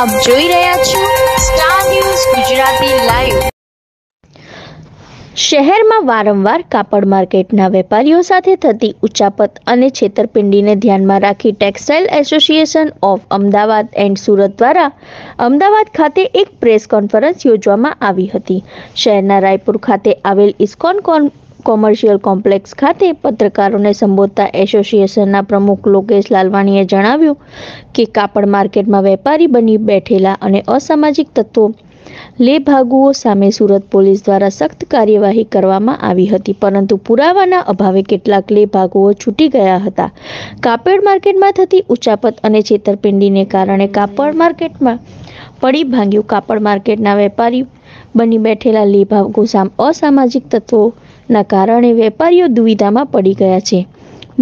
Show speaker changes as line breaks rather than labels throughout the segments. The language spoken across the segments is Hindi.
આપ જોઈ રહ્યા છો સ્ટાર ન્યૂઝ ગુજરાતી લાઈવ। શહેરમાં વારંવાર કાપડ માર્કેટના વેપારીઓ સાથે થતી ઉચાપત અને છેતરપિંડીને ધ્યાનમાં રાખી textile association of Ahmedabad and Surat દ્વારા અમદાવાદ ખાતે એક પ્રેસ કોન્ફરન્સ યોજવામાં આવી હતી। શહેરના રાયપુર ખાતે આવેલ ઇસ્કોન કોમર્શિયલ કોમ્પ્લેક્સ ખાતે પત્રકારોને સંબોધતા એસોસિએશનના પ્રમુખ લોકેશ લાલવાણીએ જણાવ્યું કે કાપડ માર્કેટમાં વેપારી બની બેઠેલા અને અસામાજિક તત્વો લેભાગુઓ સામે સુરત પોલીસ દ્વારા સખ્ત કાર્યવાહી કરવામાં આવી હતી, પરંતુ પુરાવાના અભાવે કેટલાક લેભાગુઓ છૂટી ગયા હતા। કાપડ માર્કેટમાં થતી ઉચાપત અને છેતરપિંડીને કારણે કાપડ માર્કેટમાં પડી ભાંગ્યું। કાપડ માર્કેટના વેપારી બની બેઠેલા લેભાગુ અસામાજિક તત્વોના કારણે વેપારીઓ દુવિધામાં પડી ગયા છે।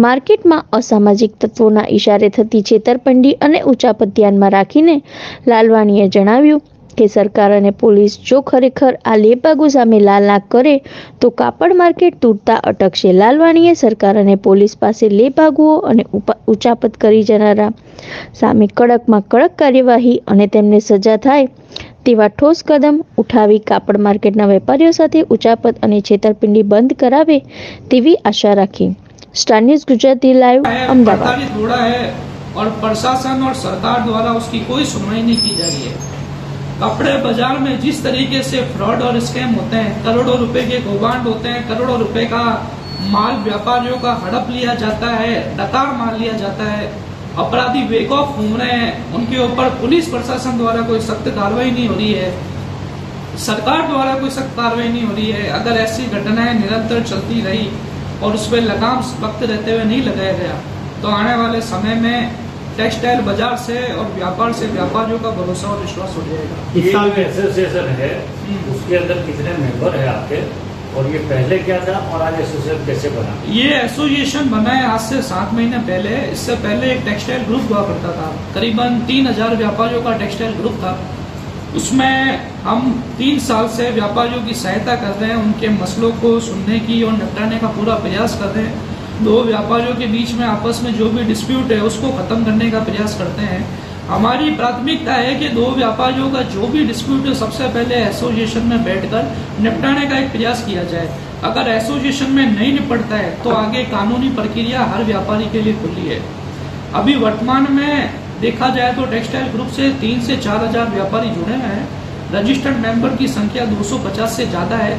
માર્કેટમાં અસામાજિક તત્વોના ઇશારે થતી છેતરપિંડી અને ઉચાપત ધ્યાનમાં રાખીને લાલવાણીએ જણાવ્યું કે સરકાર અને પોલીસ જો ખરેખર આ લેભાગુ સામે લાલ આંખ કરે તો કાપડ માર્કેટ તૂટતા અટકશે। લાલવાણીએ સરકાર અને પોલીસ પાસે લેભાગુઓ અને ઉચાપત કરી જનારા સામે કડકમાં કડક કાર્યવાહી અને તેમને સજા થાય તેવા ઠોસ કદમ ઉઠાવી કાપડ માર્કેટના વેપારીઓ સાથે ઉચાપત અને છેતરપિંડી બંધ કરાવે તેવી આશા રાખી। Star news Gujarati live Ahmedabad.
और प्रशासन और सरकार द्वारा उसकी कोई सुनवाई नहीं की जा रही है। कपड़े बाजार में जिस तरीके से फ्रॉड और स्कैम होते हैं, करोड़ों रुपए के कौभांड होते हैं, करोड़ों रुपए का माल व्यापारियों का हड़प लिया जाता है, डकार मार लिया जाता है, अपराधी बेखौफ घूम रहे हैं, उनके ऊपर पुलिस प्रशासन द्वारा कोई सख्त कार्रवाई नहीं हो रही है, सरकार द्वारा कोई सख्त कार्रवाई नहीं हो रही है। अगर ऐसी घटनाएं निरंतर चलती रही और उस पर लगाम वक्त रहते हुए नहीं लगाया गया तो आने वाले समय में टेक्सटाइल बाजार से और व्यापार से व्यापारियों का भरोसा और विश्वास हो जाएगा।
इस साल में एसोसिएशन है, उसके अंदर कितने मेंबर है आपके, और ये पहले क्या था और आज एसोसिएशन कैसे बना?
ये एसोसिएशन बना है आज से 7 महीने पहले। इससे पहले एक टेक्सटाइल ग्रुप हुआ करता था, करीबन 3000 व्यापारियों का टेक्सटाइल ग्रुप था। उसमें हम 3 साल से व्यापारियों की सहायता कर रहे हैं, उनके मसलों को सुनने की और निपटाने का पूरा प्रयास कर रहे हैं। 2 व्यापारियों के बीच में आपस में जो भी डिस्प्यूट है उसको खत्म करने का प्रयास करते हैं। हमारी प्राथमिकता है कि 2 व्यापारियों का जो भी डिस्प्यूट है सबसे पहले एसोसिएशन में बैठकर निपटाने का एक प्रयास किया जाए। अगर एसोसिएशन में नहीं निपटता है तो आगे कानूनी प्रक्रिया हर व्यापारी के लिए खुली है। अभी वर्तमान में देखा जाए तो टेक्सटाइल ग्रुप से 3 से 4 हजार व्यापारी जुड़े हुए हैं। रजिस्टर्ड मेंबर की संख्या 250 से ज्यादा है।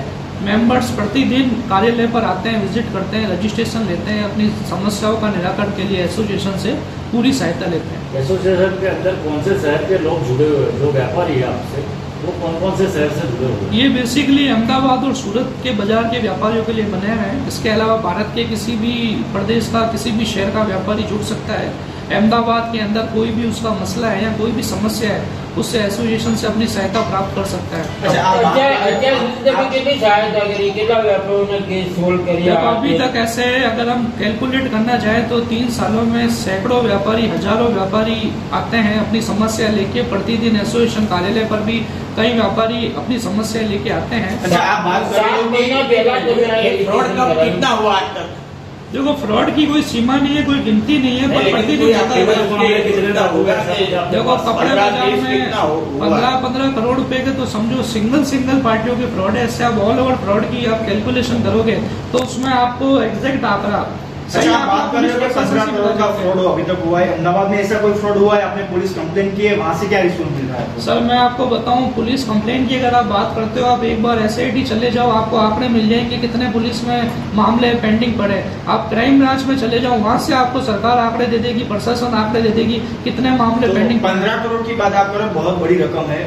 मेंबर्स प्रतिदिन कार्यालय पर आते हैं, विजिट करते हैं, रजिस्ट्रेशन लेते हैं, अपनी समस्याओं का निराकरण के लिए एसोसिएशन से पूरी सहायता लेते हैं।
एसोसिएशन के अंदर कौन से शहर के लोग जुड़े हुए हैं? जो व्यापारी है आपसे वो कौन कौन से शहर से जुड़े हुए हैं?
ये बेसिकली अहमदाबाद और सूरत के बाजार के व्यापारियों के लिए बने हैं। इसके अलावा भारत के किसी भी प्रदेश का किसी भी शहर का व्यापारी जुड़ सकता है। अहमदाबाद के अंदर कोई भी उसका मसला है या कोई भी समस्या है उससे एसोसिएशन से अपनी सहायता प्राप्त कर सकता है। अभी तक ऐसे अगर हम कैलकुलेट करना चाहे तो 3 सालों में सैकड़ों व्यापारी, हजारों व्यापारी आते हैं अपनी समस्या लेके। प्रतिदिन एसोसिएशन कार्यालय पर भी कई व्यापारी अपनी समस्या लेके आते हैं।
आप बात कर रहे हो कि फ्रॉड का कितना हुआ आज तक?
देखो, फ्रॉड की कोई सीमा नहीं है, कोई गिनती नहीं है, पर प्रतिदिन देखो कपड़े बाजार में 15-15 करोड़ रुपए के तो समझो सिंगल पार्टियों के फ्रॉड है। ऐसे आप ऑल ओवर फ्रॉड की आप कैलकुलेशन करोगे तो उसमें आपको एग्जैक्ट आंकड़ा।
अच्छा, आप बात कर रहे हो कि 15 करोड़ का फ्रॉड अभी तक हुआ है। अहमदाबाद में ऐसा कोई फ्रॉड हुआ है? आपने पुलिस कंप्लेंट की है, वहाँ से क्या रिस्पॉन्स मिल रहा है?
सर मैं आपको बताऊं, पुलिस कंप्लेंट की अगर आप बात करते हो, आप एक बार SIT चले जाओ, आपको आंकड़े मिल जाएंगे कितने पुलिस में मामले पेंडिंग पड़े। आप क्राइम ब्रांच में चले जाओ, वहाँ से आपको सरकार आंकड़े दे देगी, प्रशासन आंकड़े दे देगी कितने मामले पेंडिंग।
15 करोड़ की बात आप कर रहे हो, बहुत बड़ी रकम है।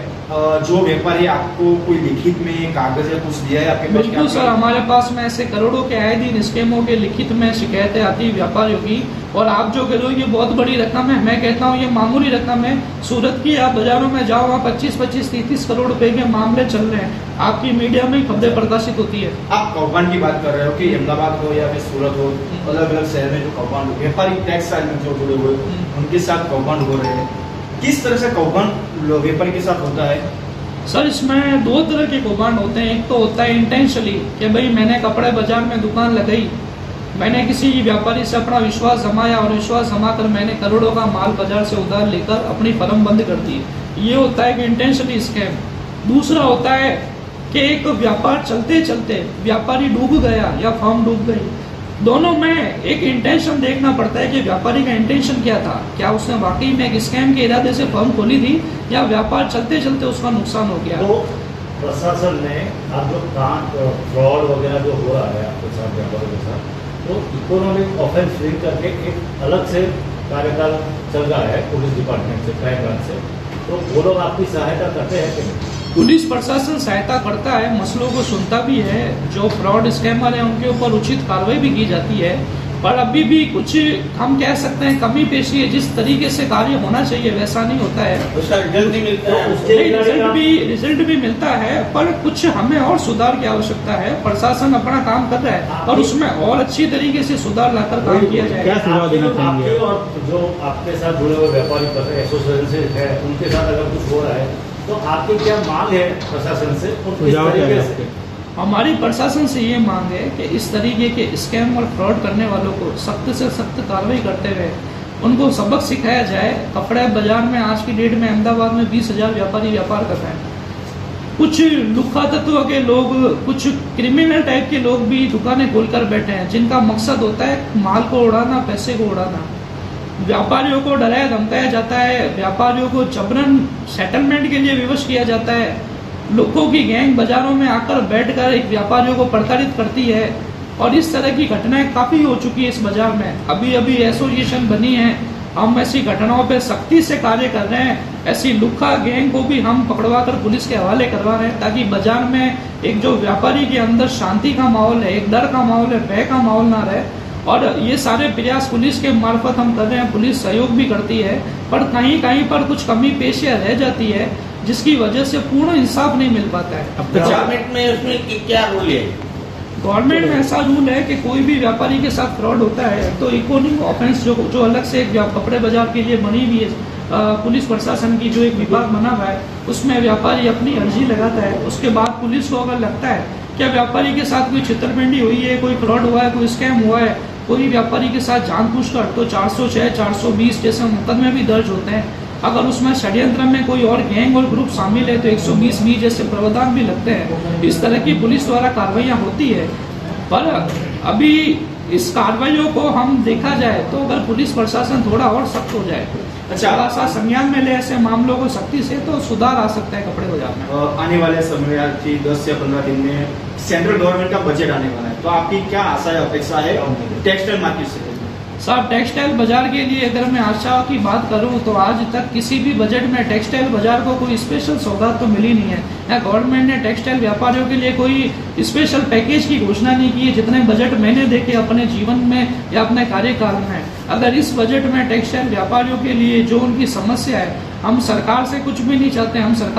जो व्यापारी आपको कोई लिखित में कागज या कुछ दिया है आपके पास?
बिल्कुल सर, हमारे पास में ऐसे करोड़ों के आए दिन स्कीमों के लिखित में शिकायतें आती व्यापारियों की। और आप जो कह रहे हो ये बहुत बड़ी रकम है, मैं कहता हूँ ये मामूली रकम है। सूरत की आप बाजारों में जाओ, वहाँ 25-25, 30 करोड़ रुपए के मामले चल रहे हैं। आपकी मीडिया में खबरें प्रकाशित होती है।
आप कौभांड की बात कर रहे हो कि अहमदाबाद हो या फिर सूरत हो, अलग अलग शहर में जो कौभांड व्यापारी टेक्सटाइल में जो जुड़े हुए उनके साथ कौभांड हो रहे हैं, किस तरह से कौभांड व्यापारी के साथ होता है?
सर इसमें 2 तरह के कौभांड होते हैं। एक तो होता है इंटेंशनली कि भाई मैंने कपड़े बाजार में दुकान लगाई मैंने किसी व्यापारी से अपना विश्वास जमाया और विश्वास जमाकर मैंने करोड़ों का माल बाजार से उधार लेकर अपनी फर्म बंद कर दी। ये होता है कि इंटेंशनली स्कैम। दूसरा होता है कि एक व्यापार चलते चलते व्यापारी डूब गया या फर्म डूब गई, दोनों में एक इंटेंशन देखना पड़ता है कि व्यापारी का इंटेंशन क्या था। क्या उसने वाकई में एक स्कैम के इरादे से फर्म खोली थी या व्यापार चलते चलते उसका नुकसान हो गया।
तो प्रशासन ने आप जो फ्रॉड वगैरह जो हो रहा है आपके साथ व्यापारियों के साथ, तो इकोनॉमिक ऑफेंस लिंक करके एक अलग से कार्यकाल चल रहा है पुलिस डिपार्टमेंट से, क्राइम ब्रांच से, तो वो लोग आपकी सहायता करते हैं कि नहीं?
पुलिस प्रशासन सहायता करता है, मसलों को सुनता भी है, जो फ्रॉड स्कैमर है उनके ऊपर उचित कार्रवाई भी की जाती है। पर अभी भी कुछ हम कह सकते हैं कमी पेशी है। जिस तरीके से कार्य होना चाहिए वैसा नहीं होता है।
उसका रिजल्ट नहीं मिलता है।
रिजल्ट भी मिलता है, पर कुछ हमें और सुधार की आवश्यकता है। प्रशासन अपना काम कर रहा है और उसमें और अच्छी तरीके से सुधार लाकर काम किया जाएगा।
क्या सुझाव देना चाहेंगे? और जो आपके साथ जुड़े हुए व्यापारी एसोसिएशन है उनके साथ अगर कुछ हो रहा है तो आपकी क्या मांग है प्रशासन से और किस तरीके से?
हमारी प्रशासन से ये मांग है कि इस तरीके के स्कैम और फ्रॉड करने वालों को सख्त से सख्त कार्रवाई करते हुए उनको सबक सिखाया जाए। कपड़े बाजार में आज की डेट में अहमदाबाद में 20,000 व्यापारी व्यापार कर रहे हैं। कुछ लुख्खा तत्व के लोग, कुछ क्रिमिनल टाइप के लोग भी दुकानें खोलकर बैठे हैं, जिनका मकसद होता है माल को उड़ाना, पैसे को उड़ाना। व्यापारियों को डराया धमकाया जाता है, व्यापारियों को जबरन सेटलमेंट के लिए विवश किया जाता है। लोगों की गैंग बाजारों में आकर बैठकर एक व्यापारियों को प्रताड़ित करती है और इस तरह की घटनाएं काफी हो चुकी है इस बाजार में। अभी अभी एसोसिएशन बनी है, हम ऐसी घटनाओं पे सख्ती से कार्य कर रहे हैं। ऐसी लुख्खा गैंग को भी हम पकड़वाकर पुलिस के हवाले करवा रहे हैं, ताकि बाजार में एक जो व्यापारी के अंदर शांति का माहौल है, एक डर का माहौल है, भय का माहौल ना रहे। और ये सारे प्रयास पुलिस के मार्फत हम कर रहे हैं। पुलिस सहयोग भी करती है, पर कहीं कहीं पर कुछ कमी पेशियां रह जाती है, जिसकी वजह से पूर्ण इंसाफ नहीं मिल पाता है।
गवर्नमेंट में उसमें क्या रूल है?
गवर्नमेंट में ऐसा रूल है कि कोई भी व्यापारी के साथ फ्रॉड होता है तो इकोनॉमिक ऑफेंस जो अलग से एक कपड़े बाजार के लिए बनी हुई है, पुलिस प्रशासन की जो एक विभाग बना हुआ है, उसमें व्यापारी अपनी अर्जी लगाता है। उसके बाद पुलिस को अगर लगता है क्या व्यापारी के साथ कोई छितरपिंडी हुई है, कोई फ्रॉड हुआ है, कोई स्कैम हुआ है, कोई व्यापारी के साथ जानबूझकर, तो 406, 420 जैसे मुकदमे भी दर्ज होते हैं। अगर उसमें षड्यंत्र में कोई और गैंग और ग्रुप शामिल है तो 120 जैसे प्रावधान भी लगते हैं। इस तरह की पुलिस द्वारा कार्रवाइयां होती है। पर अभी इस कार्रवाइयों को हम देखा जाए तो अगर पुलिस प्रशासन थोड़ा और सख्त हो जाए, थोड़ा सा संज्ञान में ले ऐसे मामलों को सख्ती से, तो सुधार आ सकता है कपड़े बाजार में।
आने वाले समय 10 या 15 दिन में सेंट्रल गवर्नमेंट का बजट आने वाला है, तो आपकी क्या आशा है, अपेक्षा है टेक्सटाइल मार्केट से?
साहब, टेक्सटाइल बाजार के लिए अगर मैं आशा की बात करूं तो आज तक किसी भी बजट में टेक्सटाइल बाजार को कोई स्पेशल सौगात तो मिली नहीं है। या गवर्नमेंट ने टेक्सटाइल व्यापारियों के लिए कोई स्पेशल पैकेज की घोषणा नहीं की है, जितने बजट मैंने देखे अपने जीवन में या अपने कार्यकाल में। अगर इस बजट में टेक्सटाइल व्यापारियों के लिए जो उनकी समस्या है, हम सरकार से कुछ भी नहीं चाहते, हम सरकार